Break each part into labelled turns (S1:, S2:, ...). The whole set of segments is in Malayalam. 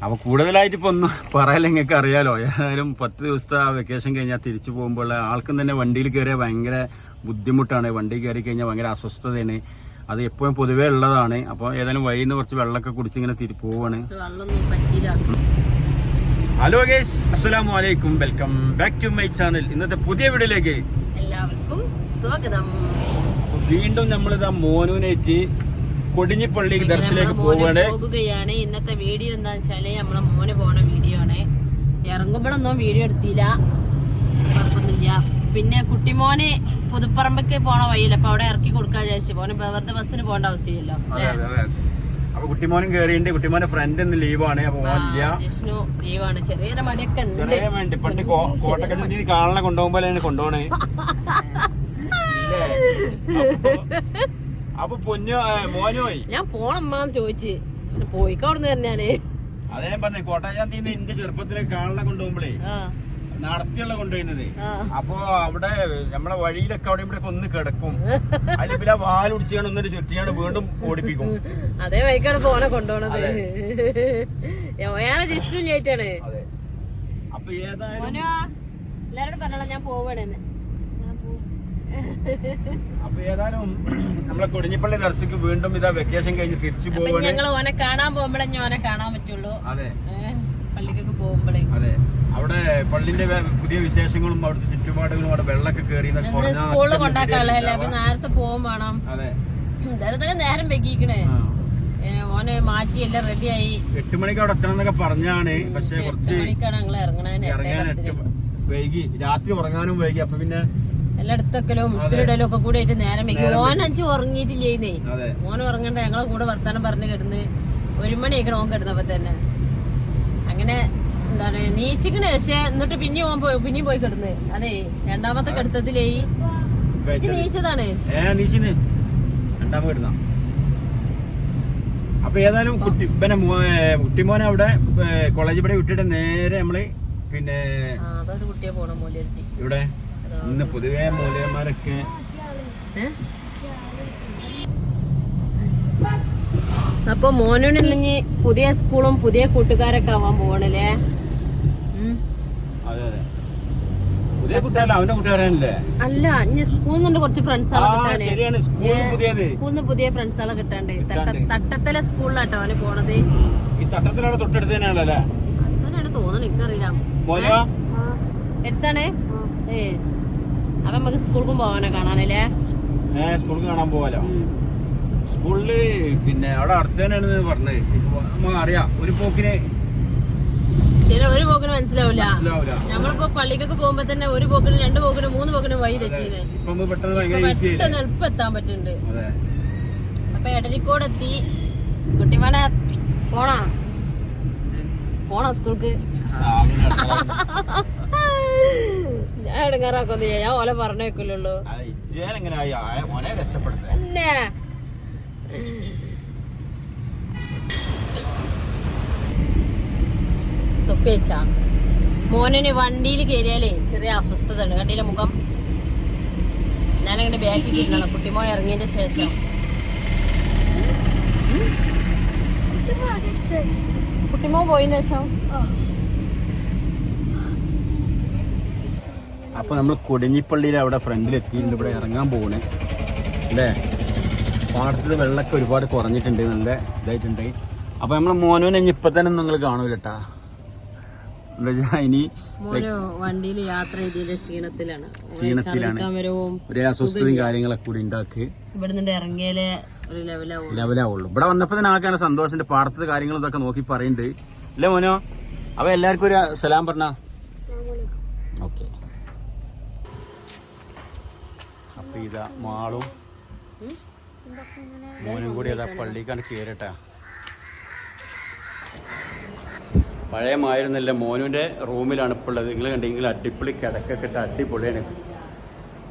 S1: അപ്പോൾ കൂടുതലായിട്ട് ഇപ്പോൾ ഒന്നും പറയാൻ നിങ്ങൾക്ക് അറിയാലോ. ഏതായാലും 10 ദിവസത്തെ ആ വെക്കേഷൻ കഴിഞ്ഞാൽ തിരിച്ചു പോകുമ്പോൾ ആൾക്കും തന്നെ വണ്ടിയിൽ കയറിയാൽ ഭയങ്കര ബുദ്ധിമുട്ടാണ്. വണ്ടി കയറി കഴിഞ്ഞാൽ ഭയങ്കര അസ്വസ്ഥതയാണ്. അത് എപ്പോഴും പൊതുവേ ഉള്ളതാണ്. അപ്പോൾ ഏതായാലും വഴിയിൽ നിന്ന് കുറച്ച് വെള്ളമൊക്കെ കുടിച്ച് ഇങ്ങനെ പോവാണ്. ഹലോ ഗൈസ്, അസ്സലാമു അലൈക്കും, welcome back to my channel. ഇന്നത്തെ പുതിയ വീഡിയോയിലേക്ക്
S2: എല്ലാവർക്കും സ്വാഗതം.
S1: വീണ്ടും നമ്മളിതാ മോനുവിനേറ്റ് കൊടിഞ്ഞിപ്പള്ളി ദർശനത്തിലേക്ക് പോകുകയാണ്.
S2: ഇന്നത്തെ വീഡിയോ എന്താന്ന് വെച്ചാല് നമ്മളെ മോന് പോണ വീഡിയോ ആണ്. ഇറങ്ങുമ്പോഴൊന്നും വീഡിയോ എടുത്തില്ല, കുഴപ്പമൊന്നുമില്ല. പിന്നെ കുട്ടിമോന് പുതുപ്പറമ്പക്ക് പോണ വഴിയില്ല, അപ്പൊ അവിടെ ഇറക്കി കൊടുക്കാൻ വിചാരിച്ചു. മോന് വെറുതെ ബസ്സിന് പോകേണ്ട ആവശ്യമില്ലല്ലോ.
S1: അപ്പൊ കുട്ടിമോനും കേറിയുണ്ട്. കുട്ടിമോന്റെ ഫ്രണ്ട് ഇന്ന് ലീവാണ്. അപ്പൊ
S2: വിഷ്ണു ലീവാണ്. ചെറിയൊരു മടിയൊക്കെ ഉണ്ട്.
S1: വേണ്ടി പണ്ട് കോട്ടക്കൽ കാണാൻ കൊണ്ടുപോകുമ്പോഴാണ് കൊണ്ടുപോണേ. അപ്പൊ മോനോയി
S2: ഞാൻ പോണമ്മാന്ന് ചോദിച്ച് പോയിക്കവിടുന്ന് തന്നെയാണ്.
S1: അതേ പറഞ്ഞേ, കോട്ടയാന്തീന്ന് എന്റെ ചെറുപ്പത്തിലെ കാണാൻ കൊണ്ടുപോകുമ്പോഴേ നടത്തിയുള്ള കൊണ്ടുപോയിരുന്നത്. അപ്പൊ അവിടെ നമ്മളെ വഴിയിലൊക്കെ അവിടെ ഇവിടെ ഒന്ന് കിടക്കും. അതിൽ പിന്നെ വാൽ ഉടിച്ചാണ് ഒന്നിട്ട് ചുറ്റിയാണ് വീണ്ടും ഓടിപ്പിക്കും.
S2: അതേ വഴിക്കാണ് പോനെ കൊണ്ടുപോണത്. ജിഷ്ണുല്ലേറ്റാണ്.
S1: അപ്പൊ ഏതായാലും
S2: എല്ലാരോടും പറഞ്ഞോളാം ഞാൻ പോവാണെന്ന്.
S1: അപ്പൊ ഏതായാലും നമ്മളെ കൊടിഞ്ഞിപ്പള്ളി ദർശക്ക് വീണ്ടും ഇതാ വെക്കേഷൻ കഴിഞ്ഞ് തിരിച്ചു പോകും.
S2: ഞങ്ങള് ഓനെ കാണാൻ പോകുമ്പോഴേ ഓനെ കാണാൻ പറ്റുള്ളൂ.
S1: അതെ,
S2: പള്ളിക്കൊക്കെ പോകുമ്പോഴേ.
S1: അതെ, അവിടെ പള്ളിന്റെ പുതിയ വിശേഷങ്ങളും അവിടുത്തെ ചുറ്റുപാടുകളും അവിടെ വെള്ളമൊക്കെ കയറി
S2: സ്കൂളിൽ കൊണ്ടാക്കാളല്ലേ. അപ്പൊ നേരത്തെ പോകും വേണം.
S1: അതെ,
S2: എന്തായാലും നേരം വെക്കിക്കണേ. ഓനെ മാറ്റി എല്ലാം റെഡിയായി
S1: 8 മണിക്ക് അവിടെ എത്തണം എന്നൊക്കെ പറഞ്ഞാണ്. പക്ഷെ കുറച്ച് ഇറങ്ങാൻ വൈകി, രാത്രി ഉറങ്ങാനും വൈകി. അപ്പൊ പിന്നെ
S2: എല്ലായിടത്തൊക്കെലും ഇസ്തിരിടലും ഒക്കെ കൂടെ ആയിട്ട് നേരം വെക്കി. ഓൻ 5 ഉറങ്ങിയിട്ടില്ലേന്നേ. ഓൻ ഉറങ്ങണ്ട, ഞങ്ങളെ കൂടെ വർത്താനം പറഞ്ഞ് കിടന്ന് 1 മണിയാക്കണം ഓൻ കിടന്നപ്പോ തന്നെ. അങ്ങനെ എന്താണ് നീച്ചിക്കണേ. പക്ഷെ എന്നിട്ട് പിന്നെയും പോയി കിടന്ന്. അതെ, രണ്ടാമത്തെ കിടത്തത്തിലേ നീച്ചതാണ്.
S1: അപ്പൊ ഏതായാലും കുട്ടിമോനെ അവിടെ കോളേജ് പടി വിട്ടിട്ട് നേരെ നമ്മള് പിന്നെ
S2: അതൊരു കുട്ടിയെ പോണ മൂല്യം
S1: ഇവിടെ ഇന്ന് പൊതുവേ മൂല്യന്മാരൊക്കെ
S2: അപ്പൊ മോനോട് ഇന്ന് പുതിയ സ്കൂളും പുതിയ കൂട്ടുകാരൊക്കെ ആവാൻ പോകണല്ലേ. അല്ല, ഇനി സ്കൂളിൽ നിന്ന് കുറച്ച് ഫ്രണ്ട്സുകളെ കിട്ടാണ്ട്. സ്കൂളിൽ നിന്ന് പുതിയ ഫ്രണ്ട്സുകളെ കിട്ടാണ്ട്. തട്ടത്തല സ്കൂളിലാട്ടോ അവന് പോണത്.
S1: തന്നെയാണ്
S2: തോന്നണ, എനിക്കറിയില്ല. എടുത്താണേ. അപ്പൊ നമുക്ക് സ്കൂൾക്കും പോവാനോ കാണാനല്ലേ.
S1: സ്കൂൾക്ക് കാണാൻ പോവാലോ. സ്കൂളില് പിന്നെ അവിടെ അടുത്ത് തന്നെയാണ് പറഞ്ഞത്. അറിയാം, ഒരു പോക്കിന്
S2: മനസ്സിലാവില്ല. നമ്മളിപ്പോ പള്ളിക്കൊക്കെ പോകുമ്പോ തന്നെ ഒരു പോക്കിന് 2 പോക്കിന് 3 പോക്കിന് വഴി തെറ്റിയത്. പെട്ടെന്ന് എളുപ്പം എത്താൻ പറ്റുന്നുണ്ട്. അപ്പൊ എടരിക്കോട് എത്തി. കുട്ടിമാനെ പോണോ സ്കൂൾക്ക്? ഞാൻ ഇടങ്ങാറാക്കൊന്നും ചെയ്യാം. ഞാൻ ഓല പറഞ്ഞേക്കില്ലുള്ളൂ. തൊപ്പി വെച്ചാ മോനെ വണ്ടിയിൽ കയറിയാലേ ചെറിയ അസ്വസ്ഥത ഉണ്ട്. കണ്ടില്ല മുഖം. ഞാനങ്ങനെ ബാക്കിൽ ഇരുന്നാണ് കുട്ടിമോ ഇറങ്ങിയതിന്റെ ശേഷം. കുട്ടിമോ പോയതിന് ശേഷം
S1: അപ്പൊ നമ്മൾ കൊടിഞ്ഞിപ്പള്ളിയിൽ അവിടെ ഫ്രണ്ടിൽ എത്തിയിട്ടുണ്ട്. ഇവിടെ ഇറങ്ങാൻ പോകണേ അല്ലേ. പാടത്ത് വെള്ളമൊക്കെ ഒരുപാട് കുറഞ്ഞിട്ടുണ്ട്, നല്ല ഇതായിട്ടുണ്ട്. അപ്പൊ നമ്മളെ മോനോനെ ഇപ്പൊ തന്നെ നിങ്ങൾ കാണൂല കേട്ടാ. എന്താ വെച്ചാ ഇനി
S2: വണ്ടിയിൽ യാത്ര ചെയ്തതിന്റെ ക്ഷീണത്തിലാണ്.
S1: ഒരേ അസ്വസ്ഥതയും കാര്യങ്ങളൊക്കെ കൂടി ഉണ്ടാക്കി
S2: ഇവിടുന്ന് ഇറങ്ങിയാലേ ഒരു
S1: ലെവലാവുള്ളൂ. ഇവിടെ വന്നപ്പോ തന്നെ ആക്കാന സന്തോഷത്തിന്റെ പാടത്തെ കാര്യങ്ങളും ഇതൊക്കെ നോക്കി പറയുന്നുണ്ട് അല്ലേ മോനോ. അപ്പൊ എല്ലാവർക്കും ഒരു സലാം പറഞ്ഞ. ഓക്കെ, അപ്പൊ ഇതാ മാളും മോനും കൂടി അതാ പള്ളിക്കാണ് കയറട്ടാ. പഴയ മായിരുന്നില്ല, മോനുവിൻ്റെ റൂമിലാണ് ഇപ്പോൾ ഉള്ളത്. നിങ്ങൾ കണ്ടെങ്കിൽ അടിപൊളി കിടക്കൊക്കെ ഇട്ട് അടിപൊളിയാണ്.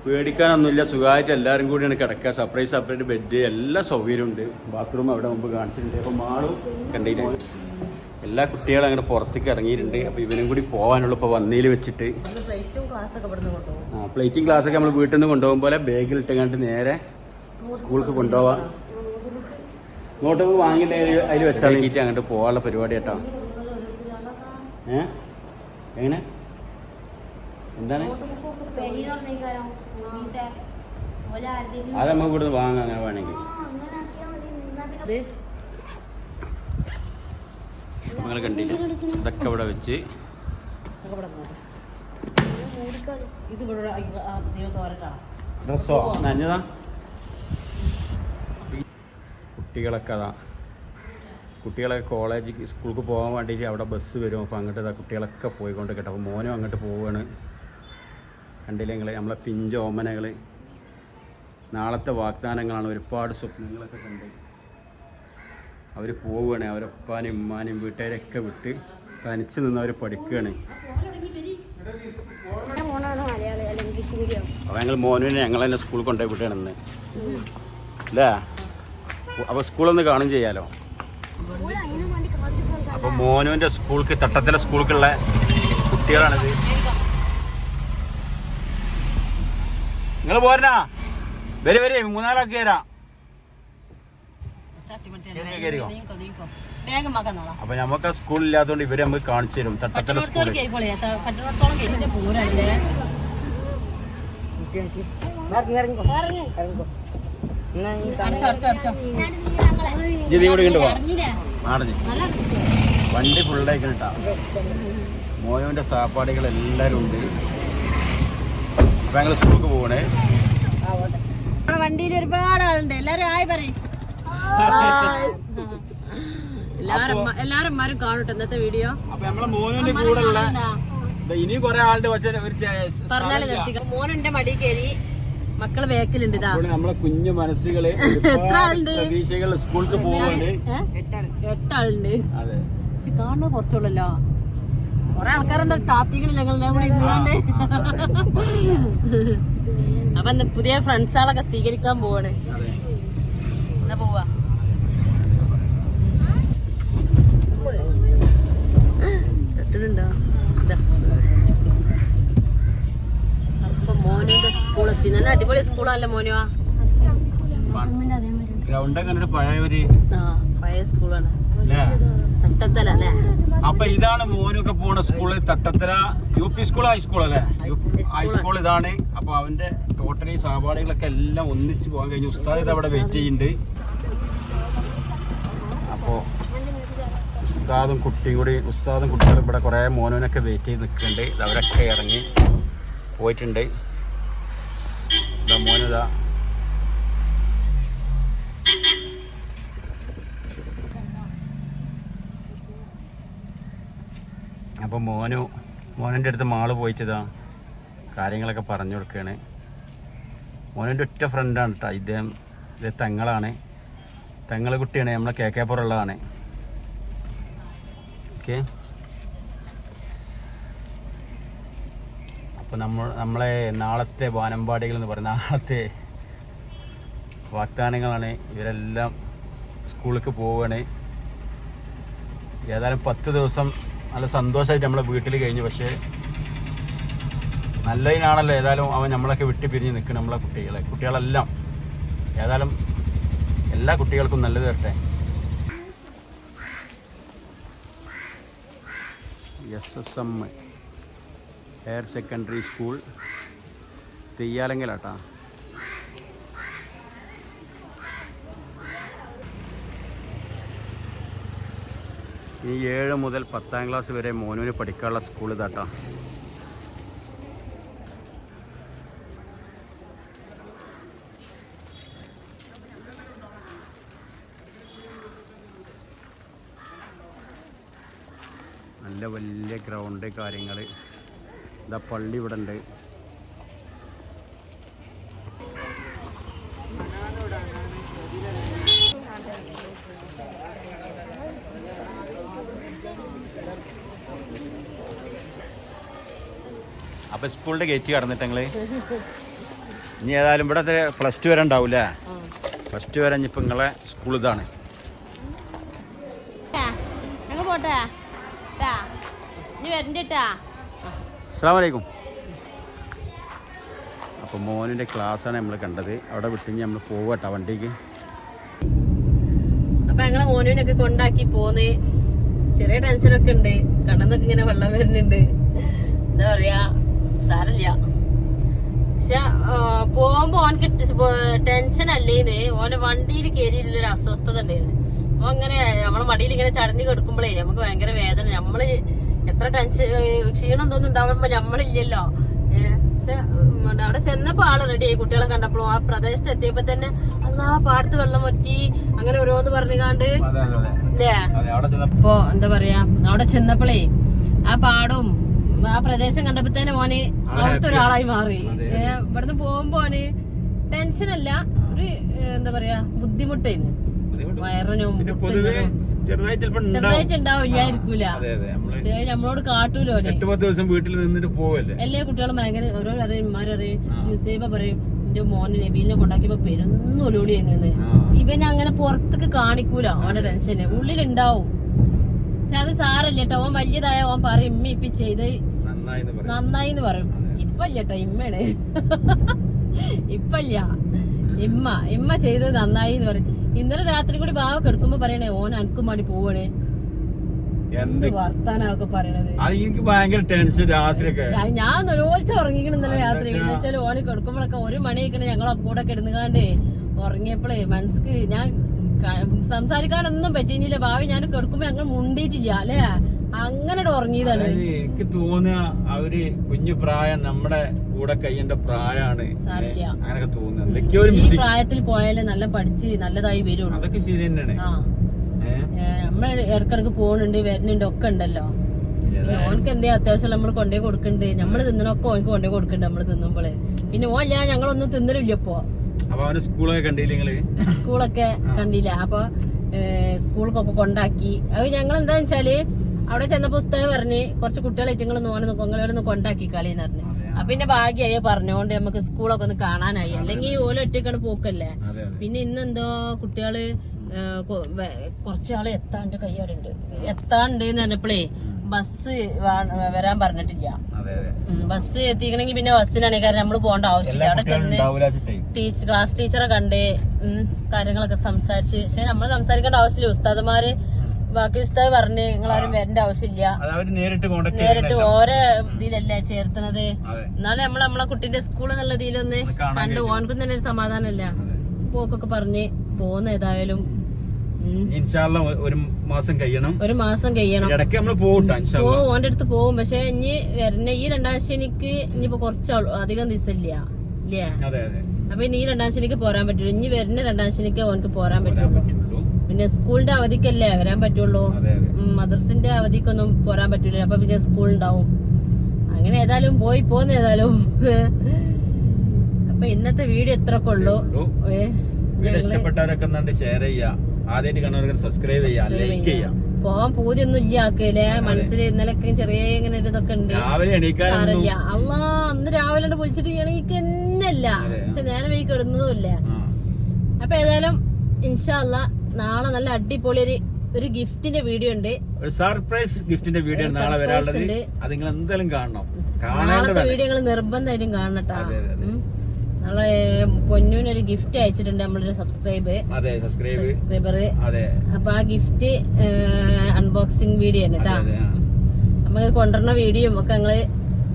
S1: പേടിക്കാനൊന്നുമില്ല, സുഖമായിട്ട് എല്ലാവരും കൂടിയാണ് കിടക്കുക. സെപ്പറേറ്റ് ബെഡ്, എല്ലാ സൗകര്യമുണ്ട്. ബാത്റൂം അവിടെ മുമ്പ് കാണിച്ചിട്ടുണ്ട്. അപ്പോൾ മാളും കണ്ടെങ്കിൽ എല്ലാ കുട്ടികളും അങ്ങനെ പുറത്തേക്ക് ഇറങ്ങിയിട്ടുണ്ട്. അപ്പോൾ ഇവനും കൂടി പോകാനുള്ള ഇപ്പോൾ വന്നതിൽ വെച്ചിട്ട് പ്ലേറ്റും ക്ലാസ്സൊക്കെ നമ്മൾ വീട്ടിൽ നിന്ന് കൊണ്ടുപോകും പോലെ ബാഗിൽ ഇട്ടുകൊണ്ട് നേരെ സ്കൂൾക്ക് കൊണ്ടുപോവാം. നോട്ട് ബുക്ക് വാങ്ങിയിട്ട് അതിൽ വെച്ചാൽ നീക്കിയിട്ട് അങ്ങോട്ട് പോകാനുള്ള പരിപാടി കേട്ടോ. എങ്ങനെ എന്താണ് അത് നമുക്ക് ഇവിടുന്ന് വാങ്ങാം അങ്ങനെ വേണമെങ്കിൽ. നിങ്ങൾ കണ്ടില്ല ഇതൊക്കെ ഇവിടെ വെച്ച് ഡ്രസ്സോ നനഞ്ഞതാ. കുട്ടികളൊക്കെ അതാ കുട്ടികളൊക്കെ കോളേജിൽ സ്കൂൾക്ക് പോകാൻ വേണ്ടിയിട്ട് അവിടെ ബസ് വരും. അപ്പോൾ അങ്ങോട്ട് ഇതാ കുട്ടികളൊക്കെ പോയിക്കൊണ്ട് കേട്ടോ. അപ്പോൾ മോനും അങ്ങോട്ട് പോവുകയാണ്. കണ്ടില്ലേ നിങ്ങൾ നമ്മളെ പിഞ്ച് ഓമനകൾ. നാളത്തെ വാഗ്ദാനങ്ങളാണ്. ഒരുപാട് സ്വപ്നങ്ങളൊക്കെ കണ്ട് അവർ പോവുകയാണ്. അവരൊപ്പാനും ഉമ്മാനും വീട്ടുകാരൊക്കെ വിട്ട് തനിച്ച് നിന്ന് അവർ പഠിക്കുകയാണ്. അപ്പോൾ ഞങ്ങൾ മോനുവിനെ ഞങ്ങൾ തന്നെ സ്കൂളിൽ കൊണ്ടുപോയി വിട്ടുകയാണെന്ന് അല്ലേ. അപ്പോൾ സ്കൂളൊന്ന് കാണും ചെയ്യാലോ. അപ്പോൾ മോനുവിൻ്റെ സ്കൂൾക്ക് തട്ടത്തിലെ സ്കൂൾക്കുള്ള കുട്ടികളാണിത്. നിങ്ങൾ പോരണ വരി വരി 3-4 തരാം. അപ്പൊ നമുക്ക് സ്കൂളില്ലാത്തതുകൊണ്ട് ഇവര് നമുക്ക് കാണിച്ചു തരും തട്ടത്തിലെ സ്കൂളിൽ. വണ്ടി ഫുള്ളായിട്ടാ. മോനുവിന്റെ സാപ്പാടുകൾ എല്ലാരും ഉണ്ട്. അപ്പൊ ഞങ്ങൾ സ്കൂൾക്ക് പോകണേ.
S2: വണ്ടിയിൽ ഒരുപാട് ആളുണ്ട്. എല്ലാരും ആയി പറയും. എല്ലാരും കാണട്ടെ ഇന്നത്തെ വീഡിയോ.
S1: അപ്പൊ നമ്മളെ മോനുവിന്റെ കൂടെ ഉള്ള ഇനി കൊറേ ആളുടെ
S2: പറഞ്ഞാല് നിർത്തിക്ക. മോനുന്റെ മടി കയറി മക്കള് ബാക്കിലുണ്ട്.
S1: നമ്മളെ കുഞ്ഞു മനസ്സുകള് പ്രതീക്ഷകൾ സ്കൂൾക്ക് പോകുന്നുണ്ട്.
S2: 8 ആളുണ്ട്. പക്ഷെ കാണുന്നത് കുറച്ചുള്ളല്ലോ. കൊറേ ആൾക്കാരുണ്ട്. താത്തികളില്ല ഞങ്ങളെല്ലാം കൂടെ ഇന്നുകൊണ്ട്. അപ്പൊ പുതിയ ഫ്രണ്ട്സുകളൊക്കെ സ്വീകരിക്കാൻ പോവാണ്. എന്നാ പോവാ. അപ്പൊ മോനുന്റെ സ്കൂളെത്തി. നല്ല അടിപൊളി സ്കൂളല്ലേ മോനുവാ.
S1: ഗ്രൗണ്ടൊക്കെ പഴയ
S2: സ്കൂളാണ്. തട്ടത്തല അല്ലേ.
S1: അപ്പൊ ഇതാണ് മോനൊക്കെ പോണ സ്കൂള്. തട്ടത്തല UP സ്കൂൾ ഹൈസ്കൂൾ അല്ലേ. ഹൈസ്കൂൾ ഇതാണ്. അപ്പൊ അവന്റെ ടോട്ടലി സഹപാഠികളൊക്കെ എല്ലാം ഒന്നിച്ച് പോകാൻ കഴിഞ്ഞു. ഉസ്താദ് ഇത് അവിടെ വെയിറ്റ് ചെയ്യുന്നുണ്ട്. അപ്പോ ഉസ്താദും കുട്ടികളും ഇവിടെ കുറെ മോനൊക്കെ വെയിറ്റ് ചെയ്ത് നിൽക്കുന്നുണ്ട്. അവരൊക്കെ ഇറങ്ങി പോയിട്ടുണ്ട്. ഇതാ മോനിതാ. അപ്പോൾ മോനിൻ്റെ അടുത്ത് മാള് പോയിട്ടതാ കാര്യങ്ങളൊക്കെ പറഞ്ഞു കൊടുക്കുകയാണ്. മോനിൻ്റെ ഒറ്റ ഫ്രണ്ടാണ് കേട്ടോ ഇത് തങ്ങളാണ്. തങ്ങൾ കുട്ടിയാണ്. നമ്മളെ കേക്കേപ്പുറമുള്ളതാണ്. ഓക്കെ. അപ്പോൾ നമ്മളെ നാളത്തെ വാനമ്പാടികൾ എന്ന് പറയുന്ന നാളത്തെ വാഗ്ദാനങ്ങളാണ്. ഇവരെല്ലാം സ്കൂളിലേക്ക് പോവുകയാണ്. ഏതായാലും 10 ദിവസം നല്ല സന്തോഷമായിട്ട് നമ്മളെ വീട്ടിൽ കഴിഞ്ഞു. പക്ഷേ നല്ലതിനാണല്ലോ ഏതായാലും അവൻ നമ്മളൊക്കെ വിട്ട് പിരിഞ്ഞ് നിൽക്കണം. നമ്മളെ കുട്ടികളെല്ലാം ഏതായാലും എല്ലാ കുട്ടികൾക്കും നല്ലത് വരട്ടെ. SSM ഹയർ സെക്കൻഡറി സ്കൂൾ തെയ്യാലങ്കലാട്ടാ. ഈ 7 മുതൽ 10ാം ക്ലാസ് വരെ മോനുവിന് പഠിക്കാനുള്ള സ്കൂൾ ഇതാട്ടാ. നല്ല വലിയ ഗ്രൗണ്ട് കാര്യങ്ങൾ. ഇതാ പള്ളി ഇവിടെ ഉണ്ട്. അപ്പോൾ സ്കൂളിൻ്റെ ഗേറ്റ് കടന്നിട്ട് ഞങ്ങൾ ഇനി ഏതായാലും ഇവിടെ +2 വരെ ഉണ്ടാവില്ലേ. +2 വരെ ഇനിയിപ്പോൾ നിങ്ങളെ സ്കൂൾ ഇതാണ്. അസ്സലാമു അലൈക്കും. അപ്പോൾ മോനിൻ്റെ ക്ലാസ്സാണ് നമ്മൾ കണ്ടത്. അവിടെ വിട്ട് നമ്മൾ പോവട്ടോ വണ്ടിക്ക്.
S2: അപ്പൊ ഞങ്ങളെ മോനുവിനൊക്കെ കൊണ്ടാക്കി പോന്ന്. ചെറിയ ടെൻഷനൊക്കെ ഉണ്ട്, കണ്ണെന്നൊക്കെ ഇങ്ങനെ വെള്ളം വരുന്നുണ്ട്. എന്താ പറയാ, സാരല്ല. പക്ഷെ പോകുമ്പോ ഓനക്ക് ടെൻഷൻ അല്ലേന്ന്, ഓന്റെ വണ്ടിയിൽ കയറിയിട്ടുള്ളൊരു അസ്വസ്ഥത ഉണ്ടായിരുന്നു. അപ്പൊ അങ്ങനെ നമ്മളെ മടിയിൽ ഇങ്ങനെ ചടഞ്ഞു കിടക്കുമ്പോഴേ നമുക്ക് ഭയങ്കര വേദന. നമ്മള് എത്ര ടെൻഷൻ ക്ഷീണം തോന്നും ഉണ്ടാവുമ്പോ നമ്മളില്ലല്ലോ. പക്ഷെ അവിടെ ചെന്നപ്പോ ആള് റെഡിയായി. കുട്ടികളെ കണ്ടപ്പോഴും ആ പ്രദേശത്ത് എത്തിയപ്പോ തന്നെ അല്ലാ പാടത്ത് വെള്ളം വറ്റി അങ്ങനെ ഓരോന്ന് പറഞ്ഞുകാണ്ട് അല്ലേ. അപ്പൊ എന്താ പറയാ, അവിടെ ചെന്നപ്പോഴേ ആ പാടവും ആ പ്രദേശം കണ്ടപ്പോ തന്നെ ഓന് അവിടുത്തെ ഒരാളായി മാറി. ഇവിടുന്ന് പോകുമ്പോ ഓന് ടെൻഷനല്ല, ഒരു എന്താ പറയാ ബുദ്ധിമുട്ടായിരുന്നു. വയറിനും ചെറുതായിട്ടുണ്ടാവില്ലായിരിക്കൂല. നമ്മളോട് കാട്ടൂലോ.
S1: 8-10 ദിവസം വീട്ടിൽ നിന്നിട്ട് പോവല്ലേ.
S2: എല്ലാ കുട്ടികളും ഭയങ്കര ഓരോ പറയും, ഉമ്മാരറിയും, ന്യൂസേബ പറയും എന്റെ മോന് നബീലിനെ കൊണ്ടാക്കിയപ്പോ പെരുന്നൊലൂടി നിന്ന്. ഇവന് അങ്ങനെ പുറത്തേക്ക് കാണിക്കൂല ഓന്റെ ടെൻഷന്, ഉള്ളിലുണ്ടാവും. പക്ഷെ അത് സാരല്ല കേട്ടോ. ഓൻ വലിയതായ ഓൻ പറയും ഇമ്മ ഇപ്പ ചെയ്ത് നന്നായി എന്ന് പറയും. ഇപ്പല്ല കേട്ടോ, ഇമ്മയാണ്. ഇപ്പല്ല, ഇമ്മ ചെയ്തത് നന്നായി എന്ന് പറയും. ഇന്നലെ രാത്രി കൂടി ബാവ കിടക്കുമ്പോ പറയണേ ഓൻ അനക്കും വേണ്ടി പോവണേ. വർത്താനൊക്കെ പറയണത്
S1: എനിക്ക് ഭയങ്കര ടെൻഷൻ. രാത്രിയൊക്കെ
S2: ഞാൻ ഒരോച്ച ഉറങ്ങിക്കണം ഇന്നലെ രാത്രി. എന്ന് വെച്ചാൽ ഓന് കിടക്കുമ്പോഴൊക്കെ 1 മണിയൊക്കെ ഞങ്ങൾ കൂടെ കിടന്നുകാണ്ട് ഉറങ്ങിയപ്പോഴേ മനസ്സിക്ക് ഞാൻ സംസാരിക്കാനൊന്നും പറ്റിയില്ല. ഭാവി ഞാൻ കിടക്കുമ്പോ ഞങ്ങൾ മുണ്ടിയിട്ടില്ല അല്ലേ, അങ്ങനെ ഉറങ്ങിയതാണ്.
S1: എനിക്ക് തോന്നുക അവര് കുഞ്ഞു പ്രായം നമ്മുടെ കൂടെ കഴിയേണ്ട പ്രായമാണ്, അങ്ങനൊക്കെ തോന്നുന്നത്.
S2: ഈ പ്രായത്തിൽ പോയാലേ നല്ല പഠിച്ച് നല്ലതായി വരുള്ളൂ.
S1: അതൊക്കെ ശരി തന്നെയാണ്.
S2: നമ്മള് ഇടക്കിടക്ക് പോകുന്നുണ്ട് വരുന്നുണ്ട് ഒക്കെ ഉണ്ടല്ലോ. ഓനക്ക് എന്തേ അത്യാവശ്യം നമ്മൾ കൊണ്ടേ കൊടുക്കണ്ട്, നമ്മള് തിന്നണൊക്കെ ഓനക്ക് കൊണ്ടേ കൊടുക്കണ്ട് നമ്മള് തിന്നുമ്പോള്. പിന്നെ ഓല്ല ഞങ്ങളൊന്നും തിന്നലില്ല ഇപ്പൊ.
S1: സ്കൂളൊക്കെ കണ്ടില്ല,
S2: സ്കൂളൊക്കെ കണ്ടില്ല. അപ്പൊ സ്കൂൾക്കൊക്കെ കൊണ്ടാക്കി. അത് ഞങ്ങൾ എന്താന്ന് വെച്ചാല് അവിടെ ചെന്ന പുസ്തകം പറഞ്ഞ് കുറച്ച് കുട്ടികളായിട്ട് നിങ്ങളൊന്ന് കൊണ്ടാക്കി കളിന്ന് പറഞ്ഞു. അപ്പൊ പിന്നെ ഭാഗ്യമായി പറഞ്ഞോണ്ട് നമുക്ക് സ്കൂളൊക്കെ ഒന്ന് കാണാനായി. അല്ലെങ്കിൽ ഓല ഒറ്റക്കാണ് പോക്കല്ലേ. പിന്നെ ഇന്നെന്തോ കുട്ടികള് കുറച്ചാള് എത്താണ്ട് കയ്യോടുണ്ട് എത്താണ്ട് എന്ന് പറഞ്ഞപ്പോഴേ ബസ് വരാൻ പറഞ്ഞിട്ടില്ല. ബസ് എത്തിക്കണമെങ്കിൽ പിന്നെ ബസ്സിനാണ്, കാരണം നമ്മള് പോകേണ്ട ആവശ്യമില്ല. അവിടെ ചെന്ന് ക്ലാസ് ടീച്ചറെ കണ്ട് കാര്യങ്ങളൊക്കെ സംസാരിച്ച്. പക്ഷെ നമ്മള് സംസാരിക്കേണ്ട ആവശ്യമില്ല. ഉസ്താദന്മാര് ബാക്കി ഉസ്താദ് പറഞ്ഞ് നിങ്ങളാരും വരേണ്ട ആവശ്യമില്ല, നേരിട്ട് ഓരോ ഇതിലല്ലേ ചേർത്തണത്. എന്നാലും നമ്മളെ കുട്ടീന്റെ സ്കൂൾ എന്നുള്ള ഇതിലൊന്ന് കണ്ട് ഓനക്കും തന്നെ ഒരു സമാധാനമല്ല. പോക്കൊക്കെ പറഞ്ഞ് പോകുന്ന ഏതായാലും
S1: 1 മാസം കഴിയണം.
S2: ഇടയ്ക്ക് നമ്മള് പോവും, ഓന്റെ അടുത്ത് പോവും. പക്ഷെ ഇനി വരുന്ന ഈ 2ാം ശനിക്ക് ഇനിയിപ്പോ കുറച്ച് അധികം ദിവസമില്ല ഇല്ലേ. അപ്പൊ ഇനി ഈ 2ാം ശനിക്ക് പോരാൻ പറ്റുള്ളൂ. ഇനി വരുന്ന 2ാം ശനിക്ക് ഓനക്ക് പോരാൻ പറ്റുള്ളൂ. പിന്നെ സ്കൂളിന്റെ അവധിക്കല്ലേ വരാൻ പറ്റുള്ളൂ, മദ്രസിന്റെ അവധിക്കൊന്നും പോരാൻ പറ്റൂല. അപ്പൊ പിന്നെ സ്കൂൾ ഉണ്ടാവും. അങ്ങനെ ഏതായാലും പോന്ന് ഏതായാലും. അപ്പൊ ഇന്നത്തെ വീഡിയോ എത്രയൊക്കെ ഉള്ളൂ.
S1: ഇഷ്ടപ്പെട്ടവരൊക്കെ ഷെയർ ചെയ്യാ, ആദ്യമായിട്ട് കാണുന്നവർക്ക് സബ്സ്ക്രൈബ് ചെയ്യാ, ലൈക്ക് ചെയ്യാം.
S2: പോവാൻ പൂതിയൊന്നും ഇല്ല ആക്കല്ലേ മനസ്സിൽ. ഇന്നലൊക്കെ ചെറിയ ഇങ്ങനെ ഒരു ഇതൊക്കെ ഉണ്ട്. സാരല്ല. അള്ളാ അന്ന് രാവിലെ വിളിച്ചിട്ട് എണീക്കന്നല്ല, പക്ഷെ നേരം വൈകി കിടന്നതും ഇല്ല. അപ്പൊ ഏതായാലും ഇൻഷാ അള്ളാ നാളെ നല്ല അടിപൊളി ഒരു ഗിഫ്റ്റിന്റെ വീഡിയോ ഉണ്ട്.
S1: ഒരു സർപ്രൈസ് ഗിഫ്റ്റിന്റെ വീഡിയോ നാളെ വരാനുള്ളത്. അത് നിങ്ങൾ എന്തായാലും കാണണം.
S2: നാളത്തെ വീഡിയോ നിങ്ങൾ നിർബന്ധമായിട്ടും കാണണട്ടാ. നമ്മളെ പൊന്നൂനൊരു ഗിഫ്റ്റ് അയച്ചിട്ടുണ്ട് നമ്മളൊരു സബ്സ്ക്രൈബർ. അപ്പൊ ആ ഗിഫ്റ്റ് അൺബോക്സിംഗ് വീഡിയോ ആണ് കേട്ടാ. നമുക്ക് കൊണ്ടുവരുന്ന വീഡിയോ ഒക്കെ ഞങ്ങള്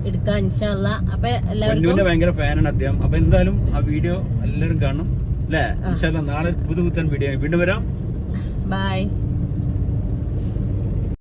S2: എടുക്കാം ഇൻഷാ അള്ളാ. അപ്പൊ എല്ലാവർക്കും
S1: ഭയങ്കര ഫാനാണ് അദ്ദേഹം. അപ്പൊ എന്തായാലും ആ വീഡിയോ എല്ലാവരും കാണണം അല്ലേ. നാളെ പുതുപുത്തൻ വീഡിയോ വീണ്ടും വരാം.
S2: ബൈ.